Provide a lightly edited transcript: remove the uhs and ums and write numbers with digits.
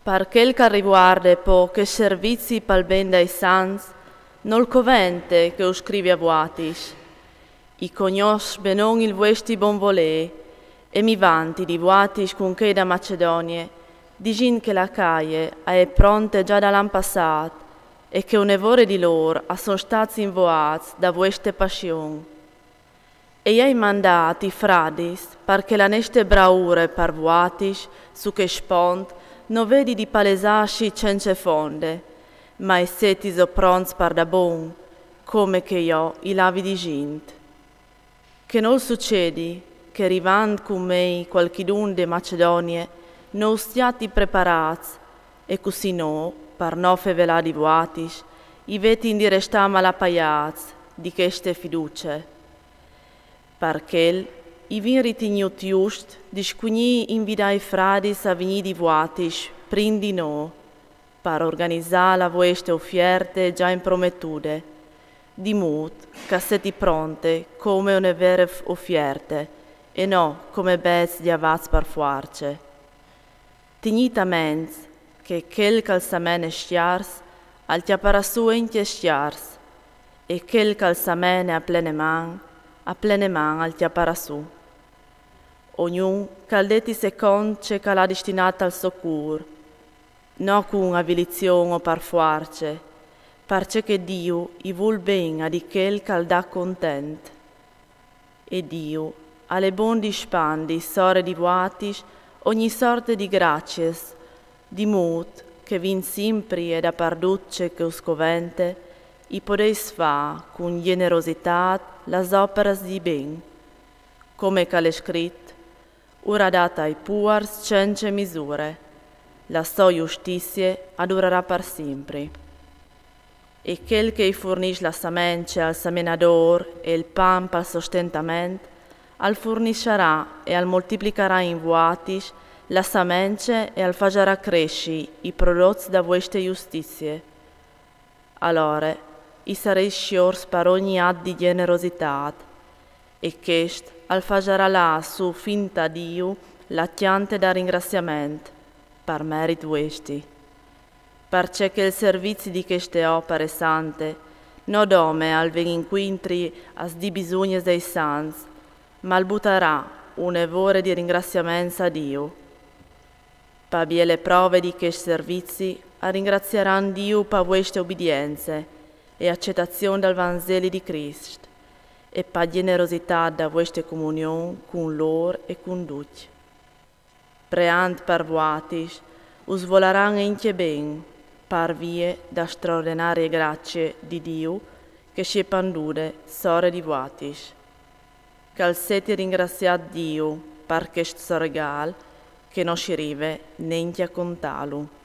Perché il che riguarda po che servizi pal ben dai sans, non covente che scrivi a vuatis. I cognos benon il vuesti bon volè, e mi vanti di vuatis con che da Macedonie, dicin che la caie è pronte già dall'an passato, e che un evore di loro sono stati invoati da vueste passioni. E hai mandato i fradis perché la neste braure per vuatis su che spont non vedi di palesarsi senza fonde, ma i seti so pronti per da bon, come che io i lavi di gente. Che non succedi che arrivando con me qualchidun de Macedonie non stiate preparati e così no, per non fevelà di vuatis, i veti in restà malapaiati di queste fiducie. Perché i vin ritenuto giusto di scugni invitare i fradis a venire di vuatis, prindi no, per organizzare la vostre offerte già impromettute, di modo che siete pronte come una vera offerte e no come bezzi di avazzi per fuarce. Tenite a mente che quel calzamene stiars al chiappara su in stiars e quel calzamene a plene man al chiappara su. Ognuno caldetti secondo che l'ha destinato al soccur, non con avilizione o per fuarce, perché Dio i vuol bene di quel che dà content. E Dio alle bon dispandi sore di vuatis ogni sorte di grazies, di modo che vin sempre e da parducce che uscovente, i podeis fa con generosità las operas di ben, come che è scritto, ora data ai puars senza misure, la sua giustizia durerà per sempre. E quel che fornisce la semente al seminador e il pan per il sostentamento, al forniscerà e al moltiplicherà in vuatis la semente e al farà crescere i prodotti da vostre giustizie. Allora, i sarei sciors per ogni atto di generosità, e questo al farà là su finta Dio la chiante da ringraziamento, per merito vostri. Perché il servizio di queste opere sante non dome al inquintri as di bisogni dei sans, ma al butterà un evore di ringraziamento a Dio. Per le prove di questi servizi ringrazieranno Dio per vostre obbedienze e accettazione del Vangelo di Cristo e per generosità da vostra comunione con loro e con tutti. Preant per vuatis, us voleranno inche ben, per vie da straordinarie grazie di Dio che si è pandute sore di vuatis. Che siete ringraziati Dio per questo regalo che non ci arriva neanche a contarlo.